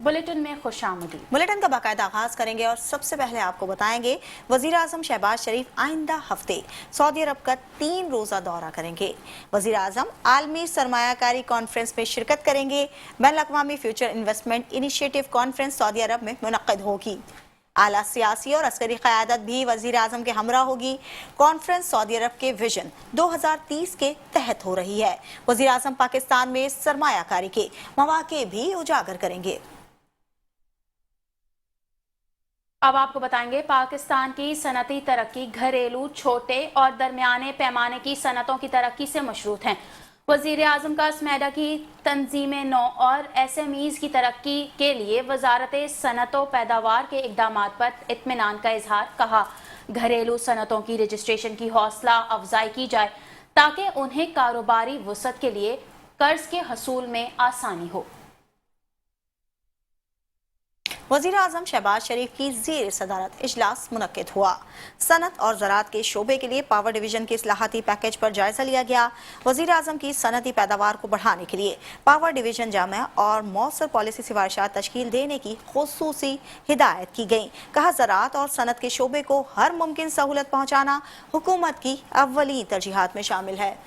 Bulletin में खुशामदीद। Bulletin का बाकायदा आगाज करेंगे और सबसे पहले आपको बताएंगे वजीर आजम शहबाज शरीफ आइंदा हफ्ते सऊदी अरब का 3 रोजा दौरा करेंगे। वजीर आजम आलमी सरमायाकारी कॉन्फ्रेंस में शिरकत करेंगे। बैनुल-अक़वामी फ्यूचर इन्वेस्टमेंट इनिशिएटिव कॉन्फ्रेंस सऊदी अरब में मुनक्किद होगी। आला सियासी और अस्करी क़यादत भी वजीर आजम के हमरा होगी। कॉन्फ्रेंस सऊदी अरब के विजन 2030 के तहत हो रही है। वजीर आजम पाकिस्तान में सरमायाकारी के मौक़े भी उजागर करेंगे। अब आपको बताएंगे पाकिस्तान की सनती तरक्की घरेलू, छोटे और दरमियाने पैमाने की सनतों की तरक्की से मशरूत हैं। वजीर आजम का स्मेडा की तंजीम नौ और SMEs की तरक्की के लिए वजारत सनत व पैदावार के इक़दामात पर इत्मीनान का इजहार। कहा, घरेलू सनतों की रजिस्ट्रेशन की हौसला अफजाई की जाए ताकि उन्हें कारोबारी वसअत के लिए कर्ज के हसूल में आसानी हो। वज़ीर आज़म शहबाज शरीफ की ज़ेर सदारत इजलास मुनक्किद हुआ। सनत और ज़राअत के शोबे के लिए पावर डिवीजन के इस्लाहाती पैकेज पर जायजा लिया गया। वज़ीर आज़म की सनती पैदावार को बढ़ाने के लिए पावर डिवीजन जामिया और मौसर पॉलिसी सिफारिशात तश्कील देने की खुसूसी हिदायत की गई। कहा, ज़राअत और सनत के शोबे को हर मुमकिन सहूलत पहुँचाना हुकूमत की अव्वली तरजीहात में शामिल है।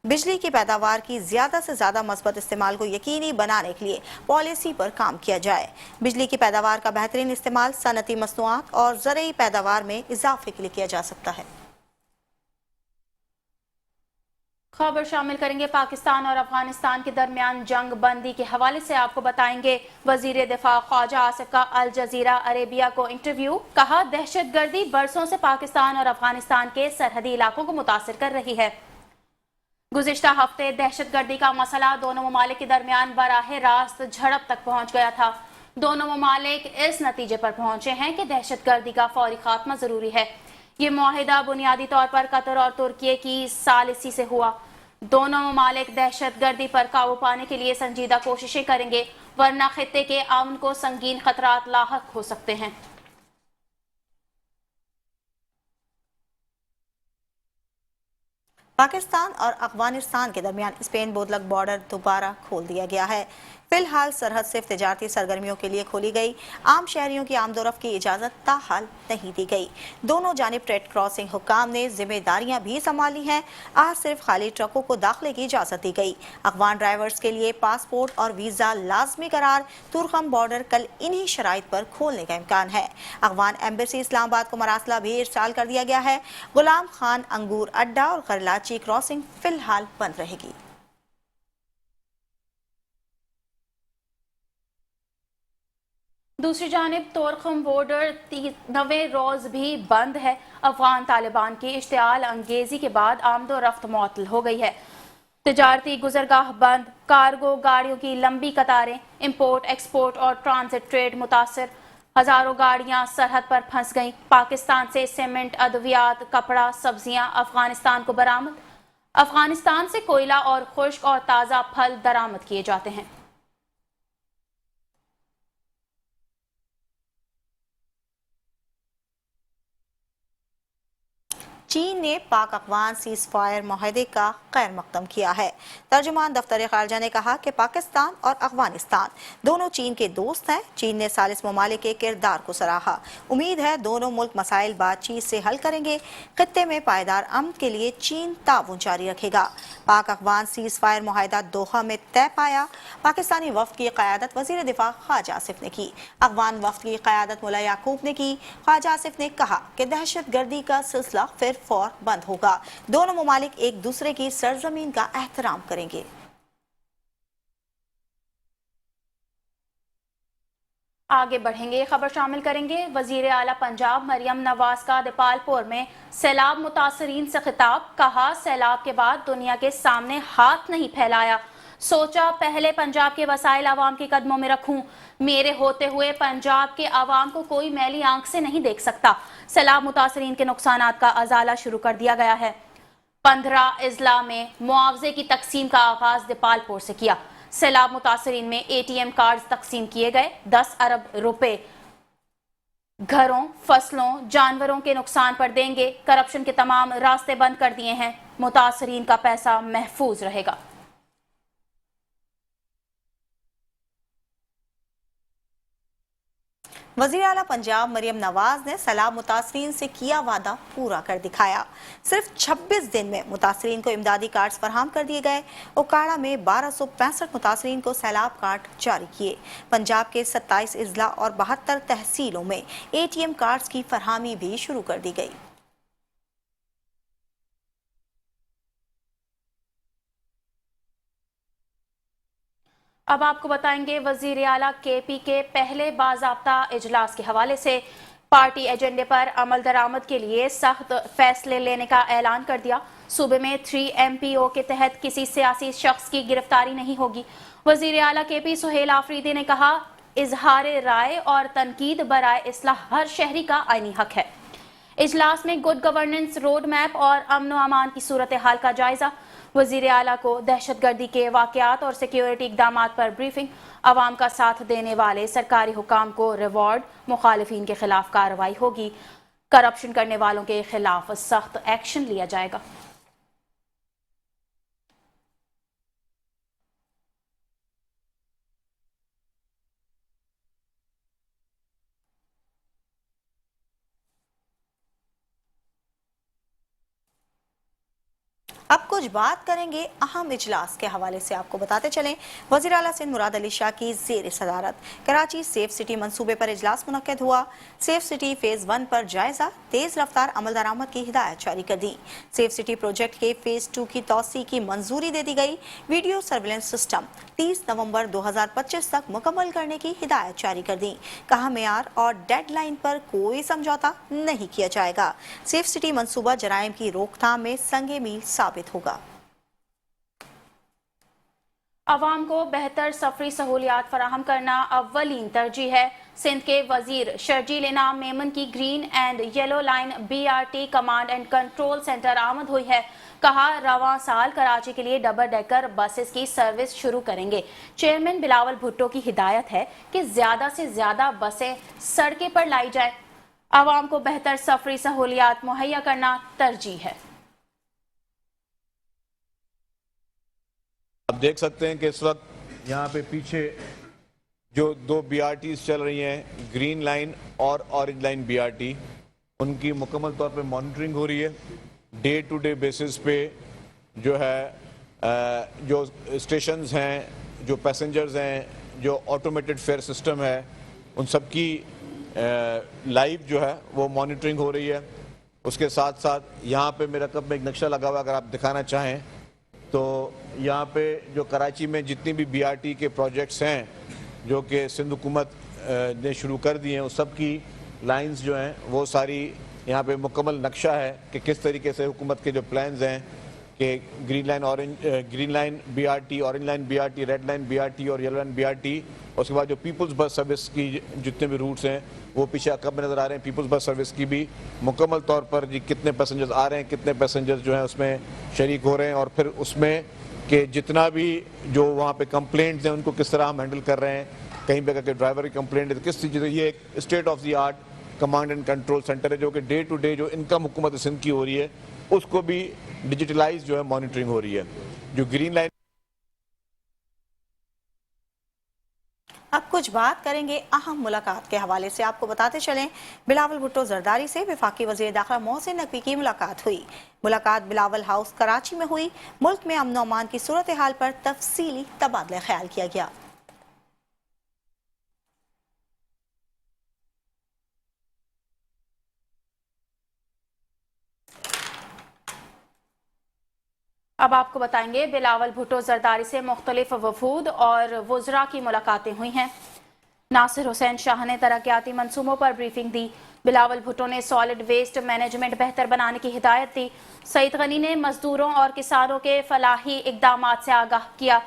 बिजली की पैदावार की ज़्यादा से ज़्यादा मस्बत इस्तेमाल को यकीनी बनाने के लिए पॉलिसी पर काम किया जाए। बिजली की पैदावार का बेहतरीन इस्तेमाल सनती मसनूआत और ज़रई पैदावार में इजाफे के लिए किया जा सकता है। खबर शामिल करेंगे पाकिस्तान और अफगानिस्तान के दरमियान जंग बंदी के हवाले से। आपको बताएंगे वजीर दिफा ख्वाजा आसिफ का अल जजीरा अरेबिया को इंटरव्यू। कहा, दहशतगर्दी बरसों से पाकिस्तान और अफगानिस्तान के सरहदी इलाकों को मुतासिर कर रही है। गुज़िश्ता हफ्ते दहशतगर्दी का मसला दोनों ममालिक के दरमियान बराह रास्त झड़प तक पहुंच गया था। दोनों ममालिक इस नतीजे पर पहुंचे हैं कि दहशतगर्दी का फौरी खात्मा जरूरी है। ये मुआहिदा बुनियादी तौर पर कतर और तुर्की की सालिसी से हुआ। दोनों ममालिक दहशतगर्दी पर काबू पाने के लिए संजीदा कोशिशें करेंगे, वरना खित्ते के अमन को संगीन खतरात लाहक हो सकते हैं। पाकिस्तान और अफगानिस्तान के दरमियान स्पेन बोतलक बॉर्डर दोबारा खोल दिया गया है। फिलहाल सरहद सिर्फ तिजारती सरगर्मियों के लिए खोली गई। आम शहरियों की आमदोरफ्त की इजाज़त ताहाल नहीं दी गई। दोनों जानिब ट्रेड क्रॉसिंग हुक्काम ने जिम्मेदारियां भी संभाली हैं। आज सिर्फ खाली ट्रकों को दाखिले की इजाज़त दी गई। अफगान ड्राइवर्स के लिए पासपोर्ट और वीज़ा लाजमी करार। तुर्कम बॉर्डर कल इन्हीं शराइत पर खोलने का इम्कान है। अफगान एम्बेसी इस्लामाबाद को मरासला भी इरसाल कर दिया गया है। गुलाम खान अंगूर अड्डा और कराची क्रॉसिंग फिलहाल बंद रहेगी। दूसरी जानिब तोरखम बॉर्डर 9वें रोज भी बंद है। अफगान तालिबान की इश्तियाल अंगेजी के बाद आमदोरफ्त मुअत्तल हो गई है। तिजारती गुजरगाह बंद, कार्गो गाड़ियों की लंबी कतारें, इंपोर्ट एक्सपोर्ट और ट्रांजिट ट्रेड मुतासर। हजारों गाड़ियां सरहद पर फंस गईं। पाकिस्तान से सीमेंट, अद्वियात, कपड़ा, सब्जियां अफगानिस्तान को बरामद। अफगानिस्तान से कोयला और खुश्क और ताज़ा फल दरामद किए जाते हैं। चीन ने पाक अफगान सीज फायर माहदे का खैर मकदम किया है। तर्जुमान दफ्तर खारजा ने कहा कि पाकिस्तान और अफगानिस्तान दोनों चीन के दोस्त हैं। चीन ने सालिस ममालिक के किरदार को सराहा। उम्मीद है दोनों मुल्क मसाइल बातचीत से हल करेंगे। खित्ते में पायदार अमन के लिए चीन ताउन जारी रखेगा। पाक अफगान सीज फायर माहदा दोहा में तय पाया। पाकिस्तानी वफ्द की क़यादत वज़ीर दिफा ख्वाजा आसिफ ने की। अफगान वफ्द की क़यादत मुल्ला याकूब ने की। ख्वाजा आसिफ ने कहा कि दहशत गर्दी का सिलसिला फिर फौर बंद होगा। दोनों ममालिक एक दूसरे की सरजमीन का एहतराम करेंगे। आगे बढ़ेंगे, खबर शामिल करेंगे वजीर आला पंजाब मरियम नवाज का दीपालपुर में सैलाब मुतासरीन से खिताब। कहा, सैलाब के बाद दुनिया के सामने हाथ नहीं फैलाया, सोचा पहले पंजाब के वसाइल आवाम के कदमों में रखूं। मेरे होते हुए पंजाब के आवाम को कोई मैली आंख से नहीं देख सकता। सैलाब मुतासरीन के नुकसानात का अजाला शुरू कर दिया गया है। 15 अजला में मुआवजे की तकसीम का आगाज दीपालपुर से किया। सैलाब मुतासरीन में ATM कार्ड तकसीम किए गए। 10 अरब रुपए घरों, फसलों, जानवरों के नुकसान पर देंगे। करप्शन के तमाम रास्ते बंद कर दिए हैं। मुतासरीन का पैसा महफूज रहेगा। वज़ीर आला पंजाब मरियम नवाज ने सैलाब मुतासरीन से किया वादा पूरा कर दिखाया। सिर्फ 26 दिन में मुतासरीन को इमदादी कार्ड्स फराहम कर दिए गए। ओकाड़ा में 1265 मुतासरीन को सैलाब कार्ड जारी किए। पंजाब के 27 अजला और 72 तहसीलों में ATM कार्ड्स की फरहमी भी शुरू कर दी गई। अब आपको बताएंगे वजीर आला KP के पहले बाज़ाब्ता इजलास के हवाले से पार्टी एजेंडे पर अमल दरामद के लिए सख्त फैसले लेने का ऐलान कर दिया। सूबे में 3 MPO के तहत किसी सियासी शख्स की गिरफ्तारी नहीं होगी। वजीर आला KP सुहेल आफरीदी ने कहा, इजहार राय और तनकीद बराए इस्लाह हर शहरी का आईनी हक है। इजलास में गुड गवर्नेंस रोड मैप और अमन व अमान की सूरत हाल का जायजा। वजीर आला को दहशतगर्दी के वाकयात और सिक्योरिटी इकदामात पर ब्रीफिंग। अवाम का साथ देने वाले सरकारी हुकाम को रिवॉर्ड। मुखालिफिन के खिलाफ कार्रवाई होगी। करप्शन करने वालों के खिलाफ सख्त एक्शन लिया जाएगा। अब कुछ बात करेंगे अहम इजलास के हवाले से। आपको बताते चलें, वज़ीर आला सिंध मुराद अली शाह की ज़ेर सदारत कराची सेफ सिटी मंसूबे पर इजलास मुनक्किद हुआ। सेफ सिटी फेज़ 1 पर जायजा, तेज़ रफ्तार अमल दरामद की हिदायत जारी कर दी। सेफ सिटी प्रोजेक्ट के फेज़ 2 की तोसी की मंजूरी दे दी गई। वीडियो सर्विलेंस सिस्टम 30 नवंबर 2025 तक मुकम्मल करने की हिदायत जारी कर दी। कहा, मेयार और डेडलाइन पर कोई समझौता नहीं किया जाएगा। सेफ सिटी मंसूबा जराइम की रोकथाम में संगे मील साबित होगा। अवाम को बेहतर सफरी सहूलियात फराहम करना अव्वलीन तरजीह है। सिंध के वजीर शर्जील इनाम मेमन की green and yellow line BRT command and control centre आमद हुई है। कहा, रवां साल कराची के लिए डबल डेकर बसेस की सर्विस शुरू करेंगे। चेयरमैन बिलावल भुट्टो की हिदायत है कि ज्यादा से ज्यादा बसें सड़कें पर लाई जाए। अवाम को बेहतर सफरी सहूलियात मुहैया करना तरजीह है। आप देख सकते हैं कि इस वक्त यहाँ पे पीछे जो 2 BRTs चल रही हैं, ग्रीन लाइन और ऑरेंज लाइन BRT, उनकी मुकम्मल तौर पे मॉनिटरिंग हो रही है। डे टू डे बेसिस पे जो है जो स्टेशंस हैं, जो पैसेंजर्स हैं, जो ऑटोमेटेड फेयर सिस्टम है, उन सब की लाइव जो है वो मॉनिटरिंग हो रही है। उसके साथ साथ यहाँ पे मेरे कप में एक नक्शा लगा हुआ, अगर आप दिखाना चाहें तो यहाँ पे जो कराची में जितनी भी BRT के प्रोजेक्ट्स हैं जो कि सिंध हुकूमत ने शुरू कर दिए हैं, उस सब की लाइंस जो हैं वो सारी यहाँ पे मुकम्मल नक्शा है कि किस तरीके से हुकूमत के जो प्लान्स हैं कि green line BRT, orange line BRT, red line BRT और येलो लाइन BRT। उसके बाद जो पीपल्स बस सर्विस की जितने भी रूट्स हैं वो पीछे कब में नज़र आ रहे हैं। पीपल्स बस सर्विस की भी मुकम्मल तौर पर जी कितने पैसेंजर्स आ रहे हैं, कितने पैसेंजर्स जो हैं उसमें शरीक हो रहे हैं, और फिर उसमें कि जितना भी जो वहाँ पे कंप्लेंट्स हैं उनको किस तरह हम हैंडल कर रहे हैं। कहीं पे अगर ड्राइवर की कंप्लेंट है तो किस चीज़, ये एक state of the art command and control centre है जो कि डे टू डे जो इनकम हुकूमत सिंध की हो रही है उसको भी डिजिटलाइज जो है मॉनिटरिंग हो रही है। जो ग्रीन लाइन। अब कुछ बात करेंगे अहम मुलाकात के हवाले से। आपको बताते चलें, बिलावल भुट्टो जरदारी से वफाकी वज़ीर दाखिला मोहसिन नकवी की मुलाकात हुई। मुलाकात बिलावल हाउस कराची में हुई। मुल्क में अमन अमान की सूरत हाल पर तफसीली तबादला ख्याल किया गया। अब आपको बताएंगे, बिलावल भुट्टो जरदारी से मुख्तलिफ वफूद और वुज़रा की मुलाकातें हुई हैं। नासिर हुसैन शाह ने तरक्याती मंसूबों पर ब्रीफिंग दी। बिलावल भुट्टो ने सॉलिड वेस्ट मैनेजमेंट बेहतर बनाने की हिदायत दी। सईद गनी ने मजदूरों और किसानों के फलाही इकदामात से आगाह किया।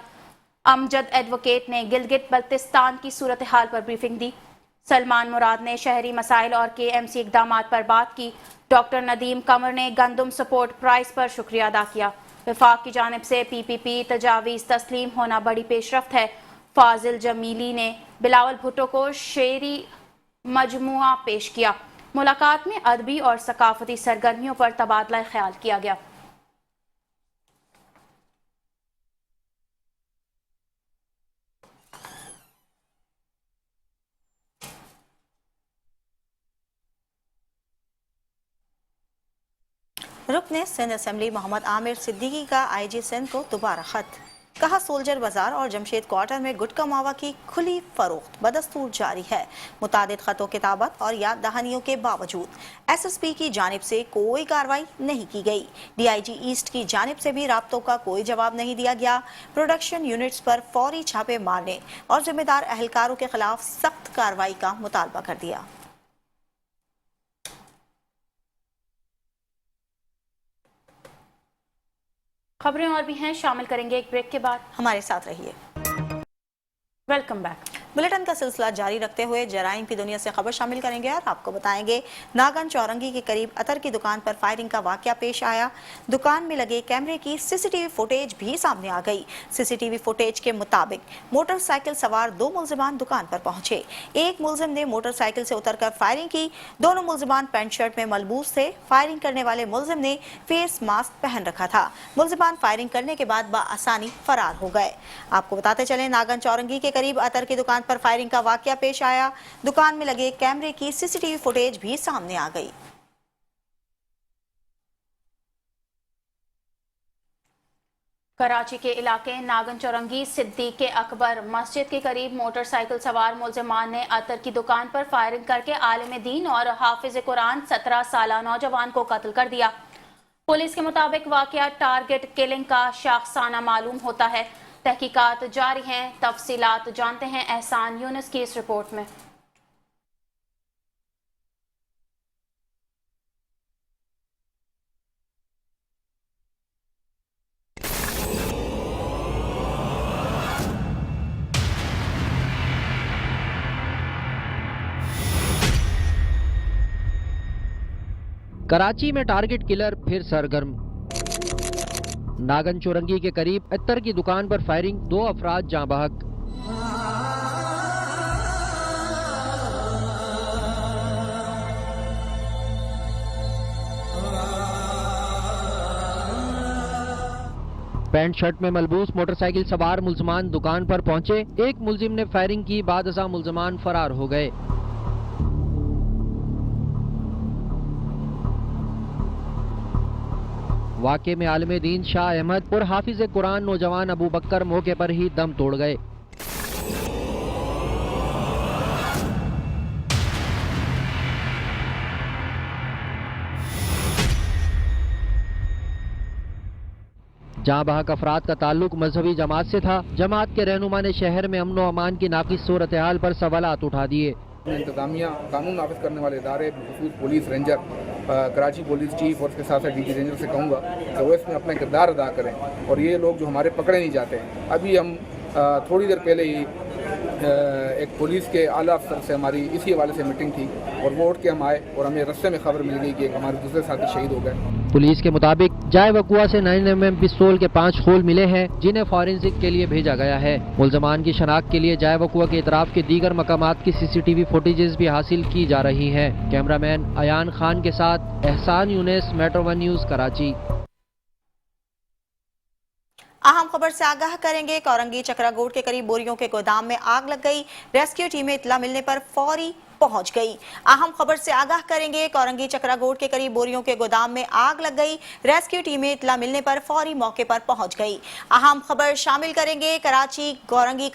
अमजद एडवोकेट ने गिलगित बल्तिस्तान की सूरत हाल पर ब्रीफिंग दी। सलमान मुराद ने शहरी मसाइल और KMC इकदामात पर बात की। डॉक्टर नदीम कमर ने गंदम सपोर्ट प्राइस पर शुक्रिया अदा किया। वफाक की जानिब से PPP तजावीज़ तस्लीम होना बड़ी पेशरफ्त है। फाजिल जमीली ने बिलावल भुट्टो को शेरी मजमुआ पेश किया। मुलाकात में अदबी और सकाफती सरगर्मियों पर तबादला ख्याल किया गया। रुकने सिंध असेंबली मोहम्मद आमिर सिद्दीकी का आईजी सिंध को दोबारा खत। कहा सोल्जर बाजार और जमशेद क्वार्टर में गुटखा मावा की खुली फरोख्त बदस्तूर जारी है। मुतादिद खतों किताबत और याद दहानियों के बावजूद एसएसपी की जानिब से कोई कार्रवाई नहीं की गई। डीआईजी ईस्ट की जानिब से भी राब्तों का कोई जवाब नहीं दिया गया। प्रोडक्शन यूनिट्स पर फौरी छापे मारने और जिम्मेदार अहलकारों के खिलाफ सख्त कार्रवाई का मुतालबा कर दिया। खबरें और भी हैं, शामिल करेंगे एक ब्रेक के बाद। हमारे साथ रहिए। Welcome back. बुलेटिन का सिलसिला जारी रखते हुए जराइम की दुनिया से खबर शामिल करेंगे और आपको बताएंगे नागन चौरंगी के करीब अतर की दुकान पर फायरिंग का वाकया पेश आया। दुकान में लगे कैमरे की सीसीटीवी फुटेज भी सामने आ गई। सीसीटीवी फुटेज के मुताबिक मोटरसाइकिल सवार 2 मुल्जिमान दुकान पर पहुंचे। एक मुल्जिम ने मोटरसाइकिल से उतरकर फायरिंग की। दोनों मुल्जिमान पैंट शर्ट में मलबूस थे। फायरिंग करने वाले मुल्जिम ने फेस मास्क पहन रखा था। मुल्जिमान फायरिंग करने के बाद बआसानी फरार हो गए। आपको बताते चले नागन चौरंगी के करीब अतर की दुकान पर फायरिंग का वाकया पेश आया। दुकान में लगे कैमरे की सीसीटीवी फुटेज भी सामने आ गई। कराची के इलाके नागन चौरंगी सिद्दीक अकबर मस्जिद के करीब मोटरसाइकिल सवार मुल्जिमान ने अतर की दुकान पर फायरिंग करके आलिम दीन और हाफिज कुरान 17 साला नौजवान को कत्ल कर दिया। पुलिस के मुताबिक वाकया टारगेट किलिंग का शाखसाना मालूम होता है। तहकीकात जारी हैं। तफसीलात जानते हैं एहसान यूनुस की इस रिपोर्ट में। कराची में टारगेट किलर फिर सरगर्म। नागन चौरंगी के करीब अत्तर की दुकान पर फायरिंग, 2 अफराद जाँ बहक। पैंट शर्ट में मलबूस मोटरसाइकिल सवार मुल्जिमान दुकान पर पहुंचे। एक मुल्जिम ने फायरिंग की, बाद अज़ा मुल्जिमान फरार हो गए। वाक़े में आलिम दीन शाह अहमद और हाफिज कुरान नौजवान अबू बकर मौके पर ही दम तोड़ गए। जहाँ बहक अफराद का ताल्लुक मजहबी जमात से था। जमात के रहनुमा ने शहर में अमन व अमान की नाकिस सूरत हाल पर सवालात उठा दिए। इंतजामिया कानून नाफिज करने वाले इदारे, खसूस police ranger, Karachi police chief और उसके साथ साथ डीजी रेंजर से कहूँगा कि वो इसमें अपना किरदार अदा करें और ये लोग जो हमारे पकड़े नहीं जाते हैं। अभी हम थोड़ी देर पहले ही एक पुलिस के आला अफसर से हमारी इसी हवाले से मीटिंग थी और वो उठ के हम आए और हमें रास्ते में खबर मिल गई कि हमारे दूसरे साथी शहीद हो गए। पुलिस के मुताबिक जाए वकुआ से 9mm पिस्तौल के 5 खोल मिले हैं, जिन्हें फॉरेंसिक के लिए भेजा गया है। मुल्ज़मान की शनाख्त के लिए जाए वकुआ के इतराफ के दीगर मकामात की सीसीटीवी फुटेजेस भी हासिल की जा रही हैं। कैमरामैन अयान खान के साथ एहसान यूनुस, मेट्रो 1 न्यूज़, कराची। अहम खबर से आगाह करेंगे। कोरंगी चक्रागोट के करीब बोरियों के गोदाम में आग लग गई। रेस्क्यू टीमें इत्तला मिलने पर फौरी पहुंच गई। अहम खबर से आगाह करेंगे। कोरंगी चक्रागोट के करीब बोरियों के गोदाम में आग लग गई। रेस्क्यू टीमें इत्तला मिलने पर फौरी मौके पर पहुंच गई। अहम खबर शामिल करेंगे। कराची कोरंगी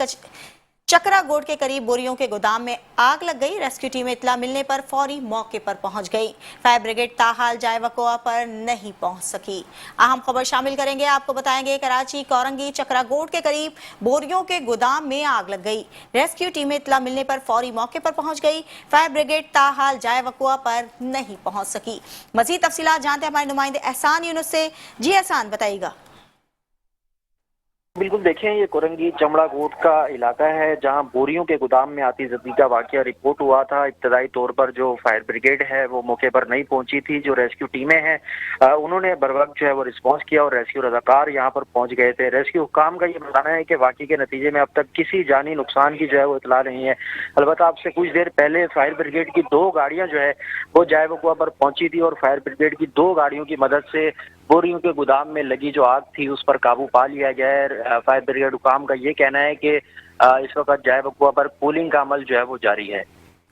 चक्रागोट के करीब बोरियों के गोदाम में आग लग गई। रेस्क्यू टीमें इत्तला मिलने पर फौरी मौके पर पहुंच गई। फायर ब्रिगेड ताहाल जाए वकुआ पर नहीं पहुंच सकी। अहम खबर शामिल करेंगे। आपको बताएंगे कराची कोरंगी चक्रागोट के करीब बोरियों के गोदाम में आग लग गई। रेस्क्यू टीमें इत्तला मिलने पर फौरी मौके पर पहुंच गई। फायर ब्रिगेड ताहाल जाए वकुआ पर नहीं पहुंच सकी। मजीद तफसीलात जानते हैं हमारे नुमाइंदे एहसान यूनुस से। जी एहसान, बताइएगा। बिल्कुल, देखें ये कोरंगी चमड़ा गोट का इलाका है जहां बोरियों के गोदाम में आतिशबाजी का वाकया रिपोर्ट हुआ था। इब्तदाई तौर पर जो फायर ब्रिगेड है वो मौके पर नहीं पहुंची थी। जो रेस्क्यू टीमें हैं उन्होंने बर वक्त जो है वो रिस्पॉन्स किया और रेस्क्यू रजाकार यहां पर पहुंच गए थे। रेस्क्यू हुक्काम का ये बताना है कि वाकये के नतीजे में अब तक किसी जानी नुकसान की जो है वो इतला नहीं है। अलबत्ता आपसे कुछ देर पहले फायर ब्रिगेड की 2 गाड़ियां जो है वो जाए वकुआ पर पहुंची थी और फायर ब्रिगेड की 2 गाड़ियों की मदद से बोरियों के गोदाम में लगी जो आग थी उस पर काबू पा लिया गया है। फायर ब्रिगेड हुकाम का ये कहना है कि इस वक्त जाए वकुआ पर पुलिंग का अमल जो है वो जारी है।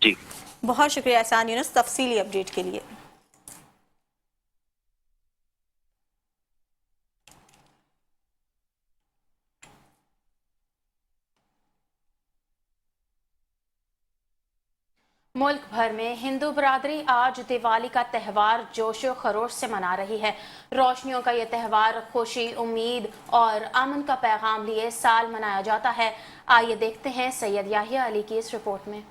जी, बहुत शुक्रिया एहसान यूनुस तफसीली अपडेट के लिए। मुल्क भर में हिंदू बरादरी आज दिवाली का त्यौहार जोश व खरोश से मना रही है। रोशनियों का ये त्यौहार खुशी, उम्मीद और अमन का पैगाम लिए साल मनाया जाता है। आइए देखते हैं सैयद याहिया अली की इस रिपोर्ट में।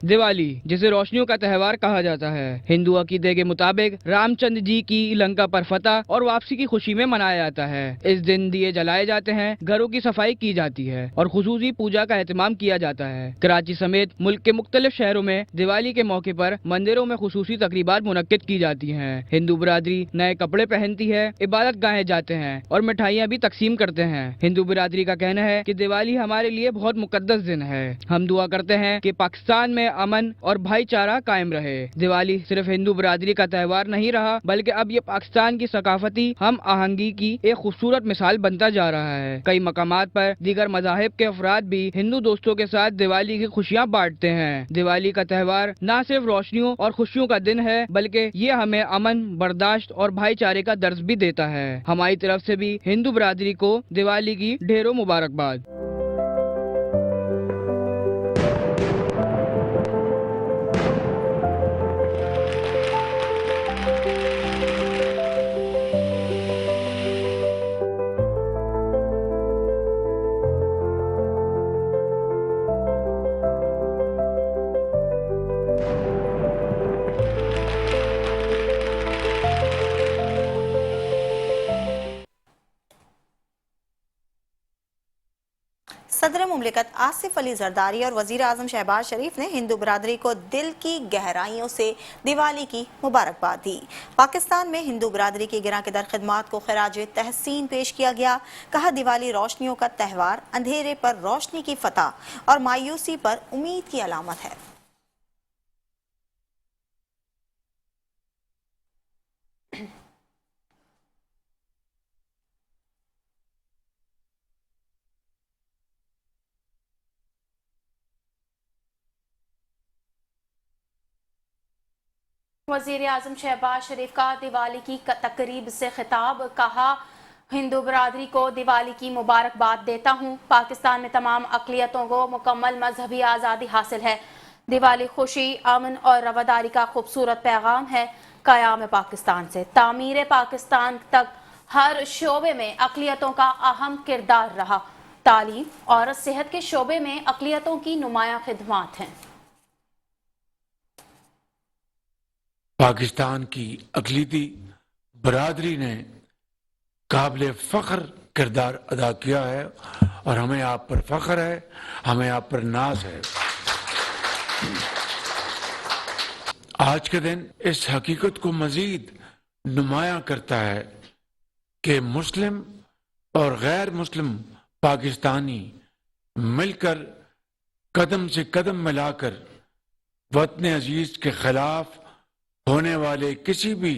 दिवाली, जिसे रोशनियों का त्यौहार कहा जाता है, हिंदू अकीदे के मुताबिक रामचंद्र जी की लंका पर फतह और वापसी की खुशी में मनाया जाता है। इस दिन दिए जलाए जाते हैं, घरों की सफाई की जाती है और खुसूसी पूजा का एहतमाम किया जाता है। कराची समेत मुल्क के मुख्तलिफ शहरों में दिवाली के मौके पर मंदिरों में खुसूसी तकरीबात मुनक्किद की जाती हैं। हिंदू बरादरी नए कपड़े पहनती है, इबादत गाहें जाते हैं और मिठाइयाँ भी तकसीम करते हैं। हिंदू बरादरी का कहना है कि दिवाली हमारे लिए बहुत मुकद्दस दिन है। हम दुआ करते हैं कि पाकिस्तान में अमन और भाईचारा कायम रहे। दिवाली सिर्फ हिंदू बरादरी का त्यौहार नहीं रहा, बल्कि अब ये पाकिस्तान की सकाफती हम आहंगी की एक खूबसूरत मिसाल बनता जा रहा है। कई मकामात पर दीगर मज़ाहिब के अफराद भी हिंदू दोस्तों के साथ दिवाली की खुशियाँ बांटते हैं। दिवाली का त्यौहार न सिर्फ रोशनियों और खुशियों का दिन है, बल्कि ये हमें अमन, बर्दाश्त और भाईचारे का दर्ज भी देता है। हमारी तरफ से भी हिंदू बरादरी को दिवाली की ढेरों मुबारकबाद। सदर मुमलिकत आसिफ अली जरदारी और वजीर आजम शहबाज शरीफ ने हिंदू बरादरी को दिल की गहराइयों से दिवाली की मुबारकबाद दी। पाकिस्तान में हिंदू बरादरी की गिरा के दर खिदमात को खराज तहसीन पेश किया गया। कहा, दिवाली रोशनियों का त्यौहार, अंधेरे पर रोशनी की फतह और मायूसी पर उम्मीद की अलामत है। वज़ीर आज़म शहबाज शरीफ का दिवाली की तकरीब से खिताब। कहा, हिंदू बरादरी को दिवाली की मुबारकबाद देता हूँ। पाकिस्तान में तमाम अक़लियतों को मुकम्मल मजहबी आज़ादी हासिल है। दिवाली खुशी, अमन और रवादारी का खूबसूरत पैगाम है। क़याम पाकिस्तान से तामीर पाकिस्तान तक हर शोबे में अक़लियतों का अहम किरदार रहा। तालीम और सेहत के शोबे में अक़लियतों की नुमायां खिदमात हैं। पाकिस्तान की अक़लीती बरादरी ने काबिल फ़ख्र किरदार अदा किया है और हमें आप पर फ़ख्र है, हमें आप पर नाज है। आज के दिन इस हकीकत को मज़ीद नुमायां करता है कि मुस्लिम और गैर मुस्लिम पाकिस्तानी मिलकर कदम से कदम मिलाकर वतन अजीज के खिलाफ होने वाले किसी भी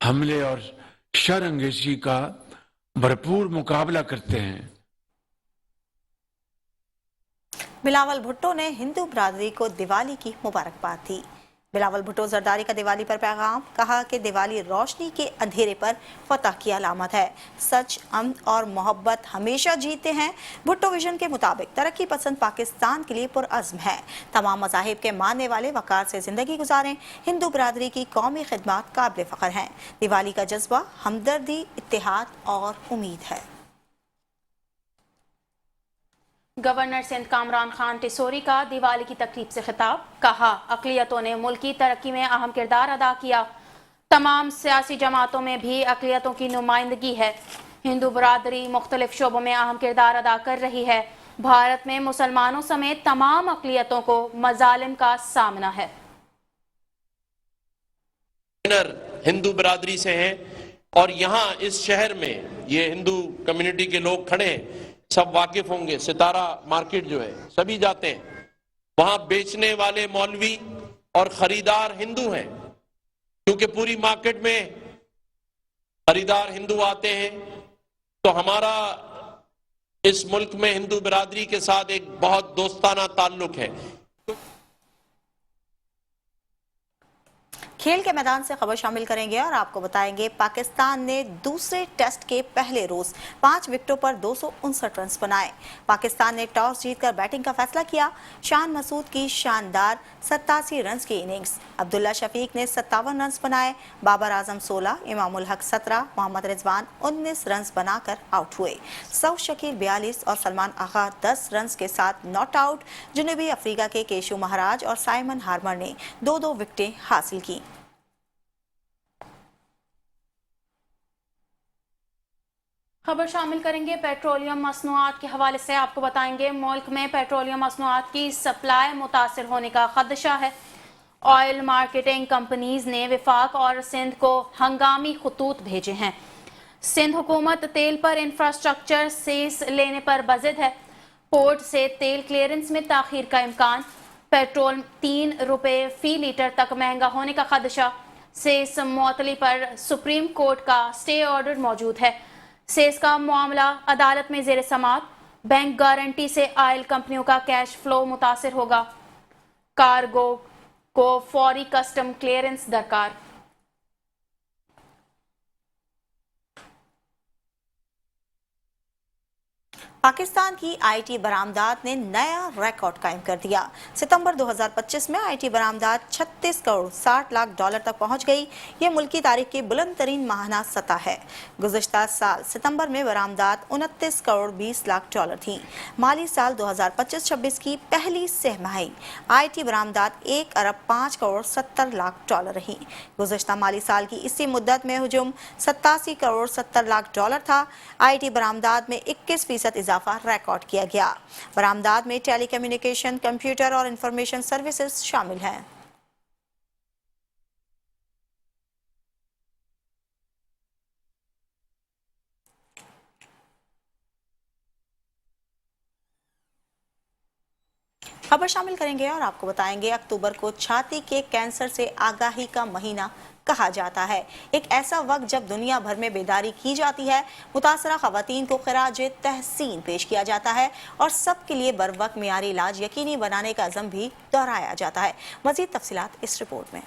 हमले और शरअंगेज़ी का भरपूर मुकाबला करते हैं। बिलावल भुट्टो ने हिंदू बरादरी को दिवाली की मुबारकबाद दी। बिलावल भुट्टो जरदारी का दिवाली पर पैगाम। कहा कि दिवाली रोशनी के अंधेरे पर फतह की अलामत है। सच, अमन और मोहब्बत हमेशा जीते हैं। भुट्टो विजन के मुताबिक तरक्की पसंद पाकिस्तान के लिए पुरअज़्म है। तमाम मज़ाहिब के मानने वाले वक़ार से ज़िंदगी गुजारें। हिंदू बरादरी की कौमी खिदमत काबिल फ़ख्र हैं। दिवाली का जज्बा हमदर्दी, इत्तेहाद और उम्मीद है। गवर्नर सिंध कामरान खान टिसोरी का दिवाली की तकरीब से खिताब। कहा, अक़लियतों ने मुल्क की तरक्की में अहम किरदार अदा किया। तमाम सियासी जमातों में भी अक़लियतों की नुमाइंदगी है। हिंदू बरादरी मुख्तलिफ शोबों में अहम किरदार अदा कर रही है। भारत में मुसलमानों समेत तमाम अक़लियतों को मज़ालिम का सामना है। हिंदू बरादरी से हैं और यहाँ इस शहर में ये हिंदू कम्युनिटी के लोग खड़े हैं, सब वाकिफ होंगे। सितारा मार्केट जो है सभी जाते हैं, वहां बेचने वाले मौलवी और खरीदार हिंदू हैं। क्योंकि पूरी मार्केट में खरीदार हिंदू आते हैं, तो हमारा इस मुल्क में हिंदू बिरादरी के साथ एक बहुत दोस्ताना ताल्लुक है। खेल के मैदान से खबर शामिल करेंगे और आपको बताएंगे पाकिस्तान ने दूसरे टेस्ट के पहले रोज 5 विकेटों पर 259 रन बनाए। पाकिस्तान ने टॉस जीतकर बैटिंग का फैसला किया। शान मसूद की शानदार 87 रन की इनिंग्स, अब्दुल्ला शफीक ने 57 रन बनाए, बाबर आजम 16, इमामुल हक 17, मोहम्मद रिजवान 19 रन बनाकर आउट हुए। सऊद शकील 42 और सलमान आगा 10 रन के साथ नॉट आउट। जनूबी अफ्रीका के केशु महाराज और साइमन हार्मर ने 2-2 विकेटें हासिल की। खबर शामिल करेंगे पेट्रोलियम मसनूआत के हवाले से। आपको बताएंगे मुल्क में पेट्रोलियम मसनूआत की सप्लाई मुतासर होने का खदशा है। ऑयल मार्केटिंग कंपनीज ने विफाक और सिंध को हंगामी खतूत भेजे हैं। सिंध हुकूमत तेल पर इंफ्रास्ट्रक्चर सेस लेने पर बजिद है। पोर्ट से तेल क्लियरेंस में ताखीर का इम्कान। पेट्रोल 3 रुपए फी लीटर तक महंगा होने का खदशा। सेस मुअत्तली पर सुप्रीम कोर्ट का स्टे ऑर्डर मौजूद है। सेस का मामला अदालत में जेर समाअत। बैंक गारंटी से ऑयल कंपनियों का कैश फ्लो मुतासिर होगा। कार्गो को फौरी कस्टम क्लियरेंस दरकार। पाकिस्तान की आईटी बरामदात ने नया रिकॉर्ड कायम कर दिया। सितंबर 2025 में आईटी बरामदात 36 करोड़ 60 लाख डॉलर तक पहुंच गई। ये मुल्की तारीख की बुलंद तरीन माहाना सतह है। गुज़श्ता साल सितंबर में बरामदात 29 करोड़ 20 लाख डॉलर थी। माली साल 2025-26 की पहली सहमाही आईटी बरामदात 1 अरब 5 करोड़ 70 लाख डॉलर रही। गुज़श्ता माली साल की इसी मुद्दत में हुजूम 87 करोड़ 70 लाख डॉलर था। आईटी बरामदात में 21% इजाफा रिकॉर्ड किया गया। बरामदात में टेली कम्युनिकेशन, कंप्यूटर और इंफॉर्मेशन सर्विसेज शामिल हैं। खबर शामिल करेंगे और आपको बताएंगे अक्टूबर को छाती के कैंसर से आगाही का महीना कहा जाता है। एक ऐसा वक्त जब दुनिया भर में बेदारी की जाती है, मुतासरा खवातीन को खिराजे तहसीन पेश किया जाता है और सबके लिए बर वक्त मियारी इलाज यकीनी बनाने का अज़म भी दोहराया जाता है। मज़ीद तफसीलात इस रिपोर्ट में।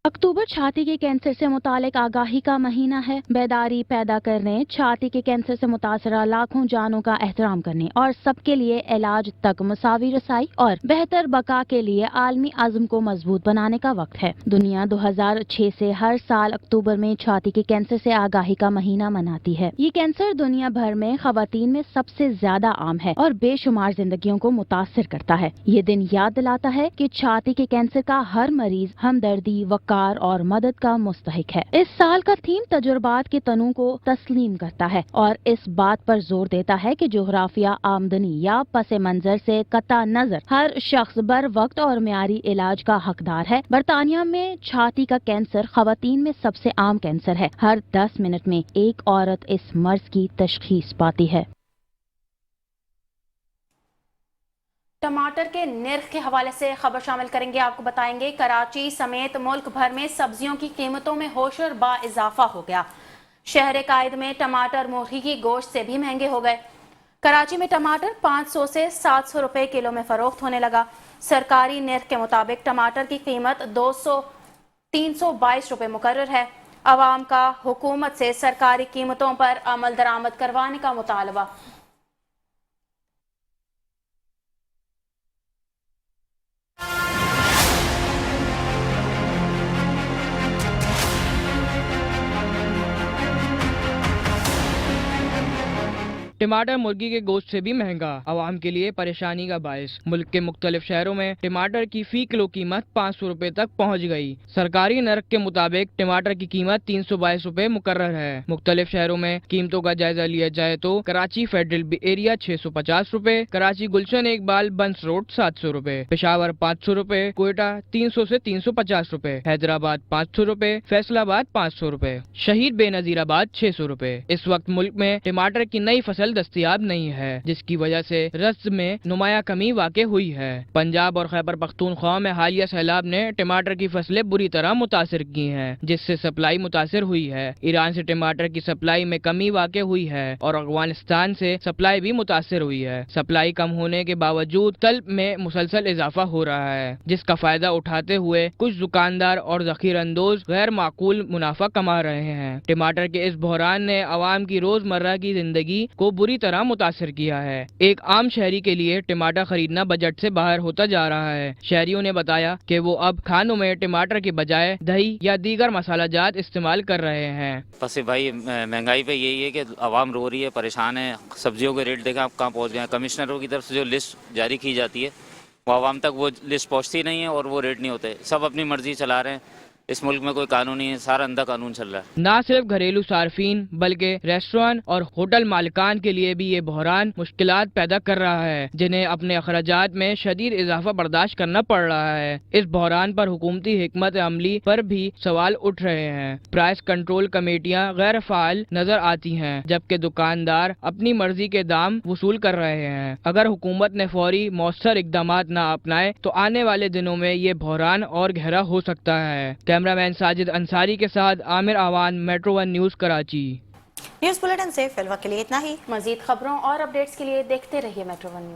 अक्टूबर छाती के कैंसर से मुतालिक आगाही का महीना है। बेदारी पैदा करने, छाती के कैंसर से मुतासरा लाखों जानों का एहतराम करने और सबके लिए इलाज तक मुसावी रसाई और बेहतर बका के लिए आलमी आज़म को मजबूत बनाने का वक्त है। दुनिया 2006 से हर साल अक्टूबर में छाती के कैंसर से आगाही का महीना मनाती है। ये कैंसर दुनिया भर में खवातीन में सबसे ज्यादा आम है और बेशुमार जिंदगियों को मुतासिर करता है। ये दिन याद दिलाता है कि छाती के कैंसर का हर मरीज हमदर्दी, वक़ार और मदद का मुस्तहिक है। इस साल का थीम तजुर्बात के तनू को तस्लीम करता है और इस बात पर जोर देता है कि जोग्राफिया, आमदनी या पसे मंजर से कता नजर हर शख्स बर वक्त और मियारी इलाज का हकदार है। बरतानिया में छाती का कैंसर खवातीन में सबसे आम कैंसर है। हर 10 मिनट में एक औरत इस मर्ज की तशखीस पाती है। टमाटर के निर्ख के हवाले से खबर शामिल करेंगे। आपको बताएंगे कराची समेत मुल्क भर में सब्जियों की कीमतों में होशर बा इजाफा हो गया। शहर कायद में टमाटर मुर्गी की गोश्त से भी महंगे हो गए। कराची में टमाटर 500 से 700 रुपए किलो में फरोख्त होने लगा। सरकारी निर्ख के मुताबिक टमाटर की कीमत 322 रुपए मुकर्रर है। अवाम का हुकूमत से सरकारी कीमतों पर अमल दरामद करवाने का मुतालबा। टमाटर मुर्गी के गोश्त से भी महंगा, आवाम के लिए परेशानी का बायस। मुल्क के मुख्तलिफ शहरों में टमाटर की फी किलो कीमत 500 रुपए तक पहुँच गई। सरकारी नर्ख के मुताबिक टमाटर की कीमत 322 रुपए मुकर्रर है। मुख्तलिफ शहरों में कीमतों का जायजा लिया जाए तो कराची फेडरल एरिया 650 रुपए, कराची गुलशन इकबाल बंस रोड 700 रुपए, पेशावर 500 रुपए, कोयटा 300 से 350 रुपए, हैदराबाद 500 रुपए, फैसलाबाद 500 रुपए, शहीद बेनजीराबाद 600 रुपए। इस वक्त मुल्क में टमाटर की नई फसल دستیاب نہیں ہے، جس کی وجہ سے رزق میں نمایاں کمی واقع ہوئی ہے۔ پنجاب اور خیبر پختونخوا میں حالیہ سیلاب نے ٹماٹر کی فصلیں بری طرح متاثر کی ہیں، جس سے سپلائی متاثر ہوئی ہے۔ ایران سے ٹماٹر کی سپلائی میں کمی واقع ہوئی ہے اور افغانستان سے سپلائی بھی متاثر ہوئی ہے۔ سپلائی کم ہونے کے باوجود طلب میں مسلسل اضافہ ہو رہا ہے، جس کا فائدہ اٹھاتے ہوئے کچھ دکاندار اور ذخیرہ اندوز غیر معقول منافع کما رہے ہیں۔ ٹماٹر کے اس بحران نے عوام کی روزمرہ کی زندگی کو بری طرح متاثر کیا ہے۔ ایک عام شہری کے لیے ٹماٹر خریدنا بجٹ سے باہر ہوتا جا رہا ہے۔ شہریوں نے بتایا کہ وہ اب کھانوں میں ٹماٹر کے بجائے دہی یا دیگر مسالہ جات استعمال کر رہے ہیں۔ بس بھائی مہنگائی پہ یہی ہے کہ عوام رو رہی ہے، پریشان ہے۔ سبزیوں کے ریٹ دیکھیں آپ کہاں پہنچ گئے ہیں۔ کمشنروں کی طرف سے جو لسٹ جاری کی جاتی ہے وہ عوام تک وہ لسٹ پہنچتی نہیں ہے اور وہ ریٹ نہیں ہوتے۔ سب اپنی مرضی چلا رہے ہیں۔ اس ملک میں کوئی قانون نہیں ہے، سارا اندھا قانون چل رہا ہے۔ نہ صرف گھریلو صارفین بلکہ ریسٹوران اور ہوٹل مالکان کے لیے بھی یہ بحران مشکلات پیدا کر رہا ہے، جنہیں اپنے اخراجات میں شدید اضافہ برداشت کرنا پڑ رہا ہے۔ اس بحران پر حکومتی حکمت عملی پر بھی سوال اٹھ رہے ہیں۔ پرائس کنٹرول کمیٹیاں غیر فعال نظر آتی ہیں، جبکہ دکاندار اپنی مرضی کے دام وصول کر رہے ہیں۔ اگر حکومت نے فوری مؤثر اقدامات نہ اپنائے تو آنے والے دنوں میں یہ بحران اور گہرا ہو سکتا ہے۔ کیمرہ مین ساجد انصاری کے ساتھ Amir Awan, metro one news Karachi. News bulletin سے فی الوقت کے لیے اتنا ہی۔ مزید خبروں اور اپڈیٹس کے لیے دیکھتے رہیے میٹرو ون نیوز۔